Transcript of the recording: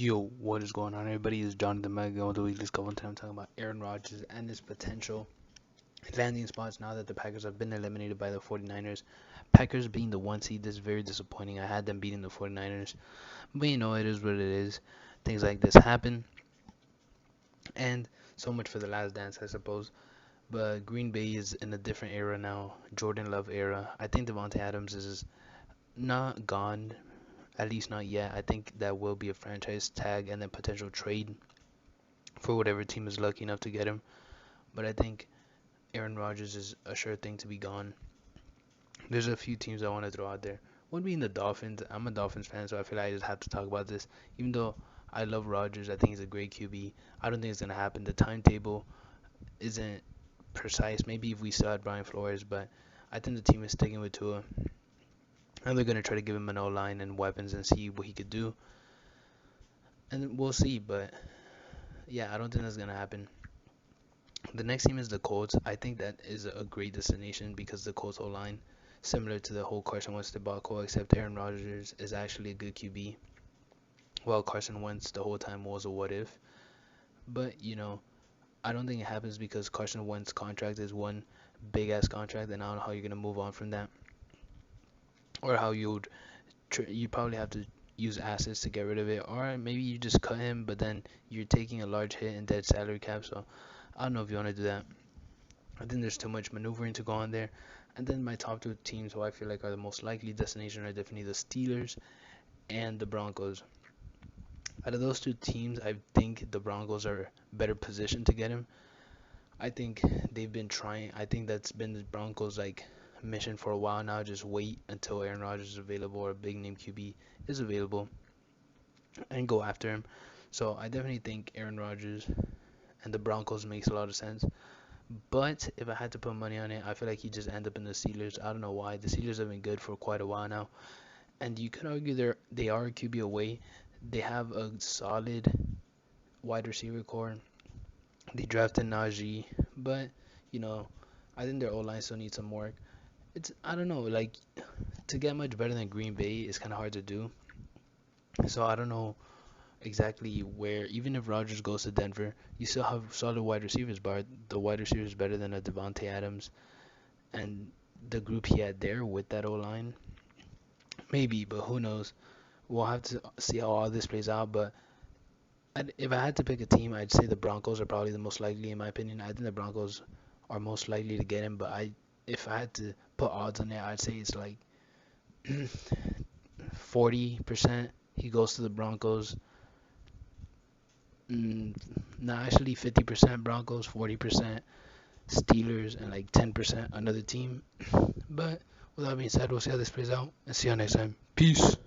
Yo, what is going on, everybody? It's Jonathan back on the weekly scuffle. Time talking about Aaron Rodgers and his potential landing spots now that the Packers have been eliminated by the 49ers. Packers being the one seed, this is very disappointing. I had them beating the 49ers, but it is what it is. Things like this happen, and so much for the last dance, I suppose. But Green Bay is in a different era now, Jordan Love era. I think Devontae Adams is not gone, at least not yet. I think that will be a franchise tag and then potential trade for whatever team is lucky enough to get him. But I think Aaron Rodgers is a sure thing to be gone. There's a few teams I want to throw out there. One being the Dolphins. I'm a Dolphins fan, so I feel like I just have to talk about this. Even though I love Rodgers, I think he's a great QB. I don't think it's gonna happen. The timetable isn't precise. Maybe if we still had Brian Flores, but I think the team is sticking with Tua, and they're gonna try to give him an O line and weapons and see what he could do, and we'll see. But yeah, I don't think that's gonna happen. The next team is the Colts. I think that is a great destination because the Colts O-line, similar to the whole Carson Wentz debacle, except Aaron Rodgers is actually a good QB, while Carson Wentz the whole time was a what if. But I don't think it happens because Carson Wentz's contract is one big ass contract, and I don't know how you're gonna move on from that, or how you probably have to use assets to get rid of it, or maybe you just cut him, but then you're taking a large hit in dead salary cap. So I don't know if you want to do that. I think there's too much maneuvering to go on there. And then my top two teams who I feel like are the most likely destination are definitely the Steelers and the Broncos. Out of those two teams, I think the Broncos are better positioned to get him. I think they've been trying. I think that's been the Broncos' mission for a while now. Just wait until Aaron Rodgers is available or a big name QB is available and go after him. So I definitely think Aaron Rodgers and the Broncos makes a lot of sense. But if I had to put money on it, I feel like he just end up in the Steelers. I don't know why. The Steelers have been good for quite a while now, and you could argue they are a QB away. They have a solid wide receiver core. They drafted Najee, but I think their O line still needs some work. I don't know, to get much better than Green Bay is kind of hard to do. So I don't know exactly where. Even if Rodgers goes to Denver, you still have solid wide receivers, but the wide receiver is better than a Devontae Adams and the group he had there with that O line. Maybe, but who knows? We'll have to see how all this plays out. But if I had to pick a team, I'd say the Broncos are probably the most likely, in my opinion. I think the Broncos are most likely to get him. But if I had to put odds on it, I'd say it's like 40% he goes to the Broncos. No, actually 50% Broncos, 40% Steelers, and like 10% another team. But with that being said, we'll see how this plays out and see you next time. Peace.